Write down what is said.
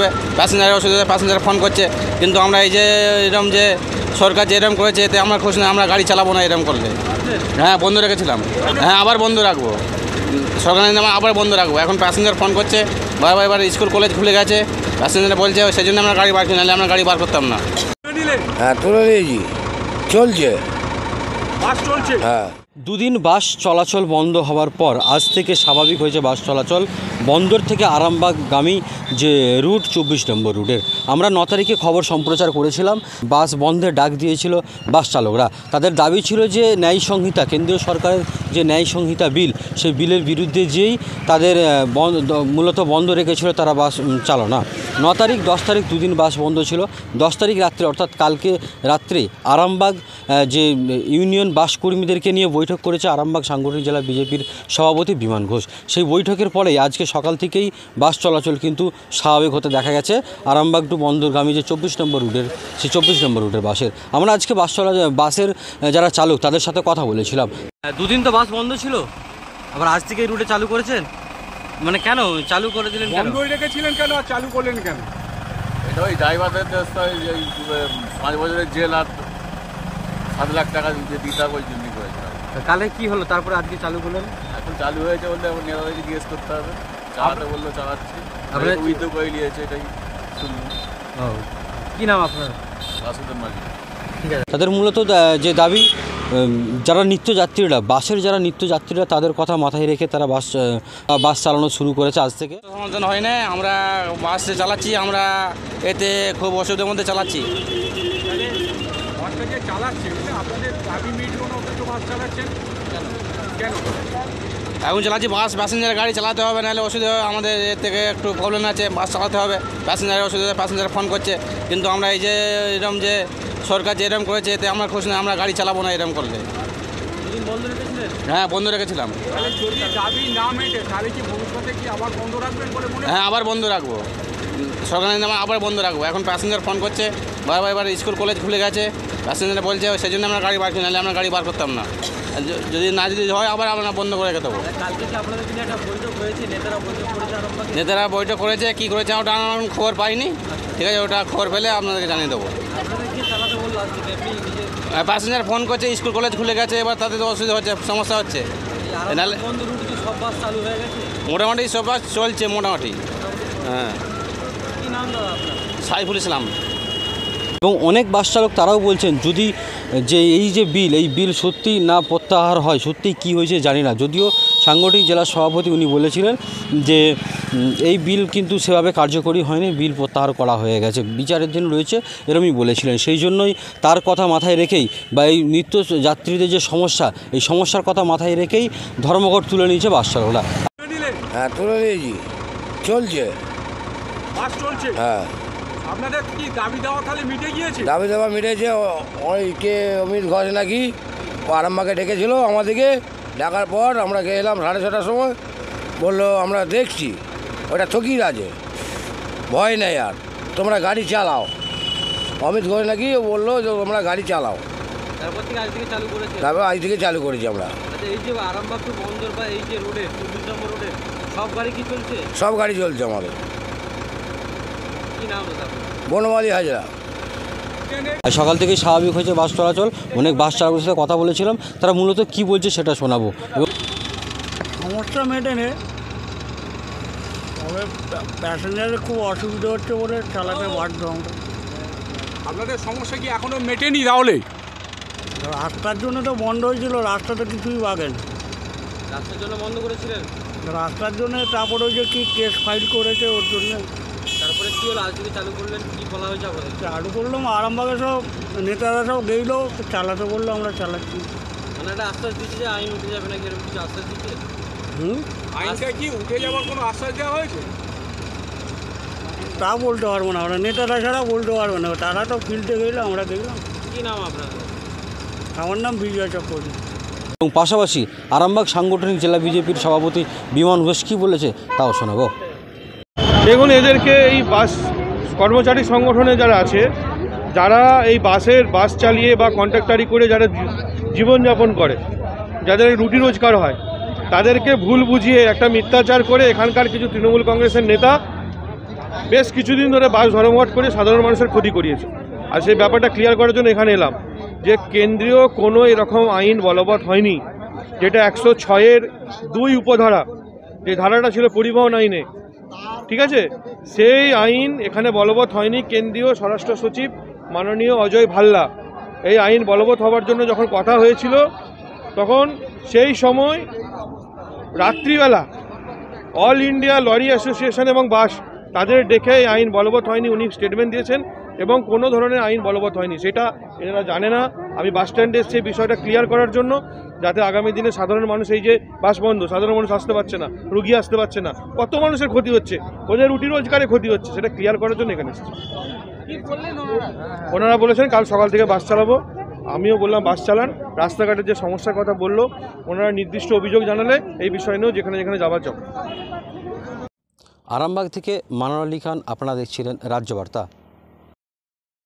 হবে, প্যাসেঞ্জারের অসুবিধা, passenger phone করছে, কিন্তু আমরা এই যে এরকম যে সরকার যে এরকম করেছে এতে আমরা খুশি না, আমরা গাড়ি চালাবো না এরকম করলে। হ্যাঁ, বন্ধ রেখেছিলাম। হ্যাঁ, আবার বন্ধ রাখবো, সরকারের নামে আবার বন্ধ রাখবো। এখন প্যাসেঞ্জার ফোন করছে বারবার, এবার স্কুল কলেজ খুলে গেছে, প্যাসেঞ্জার বলছে, সেই জন্য আমরা গাড়ি বার করি, নাহলে আমরা গাড়ি বার করতাম না। হ্যাঁ, তুলে নিয়েছি, চলছে, বাস চলছে। হ্যাঁ। দুদিন বাস চলাচল বন্ধ হওয়ার পর আজ থেকে স্বাভাবিক হয়েছে বাস চলাচল। বন্দর থেকে আরামবাগগামী যে রুট 24 নম্বর রুটের, আমরা 9 তারিখে খবর সম্প্রচার করেছিলাম। বাস বন্ধের ডাক দিয়েছিল বাস চালকরা। তাদের দাবি ছিল যে ন্যায় সংহিতা, কেন্দ্রীয় সরকারের যে ন্যায় সংহিতা বিল, সেই বিলের বিরুদ্ধে যেই তাদের মূলত বন্ধ রেখেছিল তারা বাস চালনা। 9 তারিখ 10 তারিখ দুদিন বাস বন্ধ ছিল। 10 তারিখ রাত্রে অর্থাৎ কালকে রাত্রে আরামবাগ যে ইউনিয়ন বাস কর্মীদেরকে নিয়ে বৈঠক করেছে আরামবাগ সাংগঠনিক জেলা বিজেপির সভাপতি বিমান ঘোষ। সেই বৈঠকের পরেই আজকে সকাল থেকেই বাস চলাচল কিন্তু স্বাভাবিক হতে দেখা গেছে আরামবাগ টু বন্দরগামী যে 24 নম্বর রুটের, সেই 24 নম্বর রুটের বাসের। আমরা আজকে বাসের যারা চালক তাদের সাথে কথা বলেছিলাম। দুদিন তো বাস বন্ধ ছিল, আবার আজ থেকে এই রুটে চালু করেছেন, মানে কেন চালু করে দিলেন? বন্ধ রেখেছিলেন কেন আর চালু করলেন কেন? এটা ওই ড্রাইভারদের 5 বছরের জেল আর 7 লাখ টাকা দিতে হবে, ওই জন্যই করেছে। কালে কি হলো তারপরে আজকে চালু করলেন? এখন চালু হয়েছে বললে এখন নেতাদেরকে জিজ্ঞেস করতে হবে, চালাতে বললো চালাচ্ছি, উইথও করে নিয়েছে, এটাই শুনলাম। কী নাম আপনার? বাসুদেব মালিক। ঠিক আছে, তাদের মূলত যে দাবি, যারা নিত্যযাত্রীরা, বাসের যারা নিত্যযাত্রীরা, তাদের কথা মাথায় রেখে তারা বাস চালানো শুরু করেছে আজ থেকে। সমাধান হয় না, আমরা বাস চালাচ্ছি, আমরা এতে খুব অসুবিধার মধ্যে চালাচ্ছি। বাসটা যে চালাচ্ছে আপনাদের দাবি মিটলো না, অথচ বাস চালাচ্ছেন কেন? এখন চালাচ্ছি বাস, প্যাসেঞ্জার গাড়ি চালাতে হবে, নাহলে অসুবিধা হবে, আমাদের এর থেকে একটু প্রবলেম আছে, বাস চালাতে হবে, প্যাসেঞ্জারের অসুবিধা, প্যাসেঞ্জার ফোন করছে, কিন্তু আমরা এই যে এরকম যে সরকার যে এরকম করেছে এতে আমরা খুশি না, আমরা গাড়ি চালাবো না এরকম করলে। হ্যাঁ, বন্ধ রেখেছিলাম। তাহলে যদি দাবি না মেটে তাহলে কি ভবিষ্যতে কি আবার বন্ধ রাখবেন বলে মনে হয়? হ্যাঁ, আবার বন্ধ রাখবো, সরকারের নামে আবার বন্ধ রাখবো। এখন প্যাসেঞ্জার ফোন করছে বারবার, এবার স্কুল কলেজ খুলে গেছে, প্যাসেঞ্জার বলছে, সেই জন্য আমরা গাড়ি বার করি, নাহলে আমরা গাড়ি বার করতাম না। যদি হয় আবার আমরা বন্ধ করে রেখে দেবো। নেতারা বৈঠক করেছে, কী করেছে ওটা আমার খবর পাইনি, ঠিক আছে, ওটা খবর পেলে আপনাদেরকে জানিয়ে দেবো। প্যাসেঞ্জার ফোন করছে, স্কুল কলেজ খুলে গেছে, এবার তাদের তো অসুবিধা হচ্ছে, সমস্যা হচ্ছে। নাহলে মোটামুটি সব বাস চলছে মোটামুটি। হ্যাঁ, সাইফুল ইসলাম। এবং অনেক বাস চালক তারাও বলছেন যদি এই যে বিল, এই বিল সত্যি না প্রত্যাহার হয়, সত্যি কি হয়েছে জানি না। যদিও সাংগঠনিক জেলা সভাপতি উনি বলেছিলেন যে এই বিল কিন্তু সেভাবে কার্যকরী হয়নি, বিল প্রত্যাহার করা হয়ে গেছে, বিচারের দিন রয়েছে, এরমই বলেছিলেন। সেই জন্যই তার কথা মাথায় রেখেই বা এই নিত্য যাত্রীদের যে সমস্যা, এই সমস্যার কথা মাথায় রেখেই ধর্মঘট তুলে নিয়েছে বাস চালকরা। হ্যাঁ, তুলে নিয়েছি, চলছে, বাস চলছে। হ্যাঁ। আপনাদের কি দাবি দেওয়া তাহলে মিটে গিয়েছে? দাবি দেওয়া মিটেছে। ওই কে অমিত ঘোষ নাকি আরামবাগে ডেকেছিল আমাদেরকে, ডাকার পর আমরা গেলাম 6:30টার সময়, বললো আমরা দেখছি, ওটা ঠকিয়ে আছে, ভয় নেই আর, তোমরা গাড়ি চালাও। অমিত ঘোষ নাকি বললো যে তোমরা গাড়ি চালাও, তারপর আজ থেকে চালু করেছি আমরা। এই যে আরামবাগ টু বন্দর বা এই যে রোডে 24 নম্বর রোডে সব গাড়ি কি চলছে? সব গাড়ি চলছে আমাদের। কি নাম? বনমালী হাজরা। সকাল থেকেই স্বাভাবিক হয়েছে বাস চলাচল। অনেক বাস চালকের সাথে কথা বলেছিলাম, তারা মূলত কি বলছে সেটা শোনাবো। সমস্যা মেটেনি, তবে প্যাসেঞ্জারের খুব অসুবিধা হচ্ছে বলে চালাতে বাধ্য আমরা। আপনাদের সমস্যা কি এখনো মেটেনি? তাহলে রাস্তার জন্য তো বন্ধ হয়েছিল, রাস্তা তো কিছুই বাগেন। রাস্তার জন্য বন্ধ করেছিলেন? রাস্তার জন্য, তারপরে ওই যে কি কেস ফাইল করেছে ওর জন্য। তারপরে কী হলো, আজ থেকে চালু করলেন, কী বলা হয়েছে আপনাদের? চালু করলাম, আরামবাগে সব নেতারা সব গেইলো, চালাতে বললো, আমরা চালাচ্ছি। মানে একটা আশ্বাস দিচ্ছে যে আইন উঠে যাবে নাকি, এরকম কিছু আশ্বাস দিচ্ছে? আইনটা কি উঠে যাওয়ার কোনো আশ্বাস দেওয়া হয়েছে? তা বলতে পারবো না, আমরা নেতারা ছাড়া বলতে পারবো না, তারা তো ফিল্ডে গেলো, আমরা দেখলাম। কী নাম আপনার? আমার নাম বিজয় চক্রবর্তী। এবং পাশাপাশি আরামবাগ সাংগঠনিক জেলা বিজেপির সভাপতি বিমান ঘোষ কী বলেছে তাও শোনাবো। দেখুন, এদেরকে এই বাস কর্মচারী সংগঠনে যারা আছে, যারা এই বাস চালিয়ে বা কন্ট্রাক্টারি করে যারা জীবনযাপন করে, যাদের রুটি রোজগার হয়, তাদেরকে ভুল বুঝিয়ে একটা মিথ্যাচার করে এখানকার কিছু তৃণমূল কংগ্রেসের নেতা বেশ কিছুদিন ধরে বাস ধর্মঘট করে সাধারণ মানুষের ক্ষতি করিয়েছে। আর সেই ব্যাপারটা ক্লিয়ার করার জন্য এখানে এলাম যে কেন্দ্রীয় কোনো এরকম আইন বলবৎ হয়নি, যেটা 106-এর 2 উপধারা, যে ধারাটা ছিল পরিবহন আইনে, ঠিক আছে, সেই আইন এখানে বলবৎ হয়নি। কেন্দ্রীয় স্বরাষ্ট্র সচিব মাননীয় অজয় ভাল্লা এই আইন বলবৎ হওয়ার জন্য যখন কথা হয়েছিল, তখন সেই সময় রাত্রিবেলা অল ইন্ডিয়া লরি অ্যাসোসিয়েশন এবং বাস তাদের ডেকে এই আইন বলবৎ হয়নি উনি স্টেটমেন্ট দিয়েছেন, এবং কোনো ধরনের আইন বলবৎ হয়নি সেটা এনারা জানে না। আমি বাস স্ট্যান্ডে এসেছি বিষয়টা ক্লিয়ার করার জন্য, যাতে আগামী দিনে সাধারণ মানুষ, এই যে বাস বন্ধ, সাধারণ মানুষ আসতে পারছে না, রুগী আসতে পারছে না, কত মানুষের ক্ষতি হচ্ছে, ওদের রুটি রোজগারে ক্ষতি হচ্ছে, সেটা ক্লিয়ার করার জন্য এখানে এসেছি। ওনারা বলেছেন কাল সকাল থেকে বাস চালাবো, আমিও বললাম বাস চালান। রাস্তাঘাটের যে সমস্যার কথা বললো, ওনারা নির্দিষ্ট অভিযোগ জানালে এই বিষয় নিয়েও যেখানে যেখানে যাওয়ার যাবো। আরামবাগ থেকে মানর আলী খান, আপনারা দেখছিলেন রাজ্য বার্তা।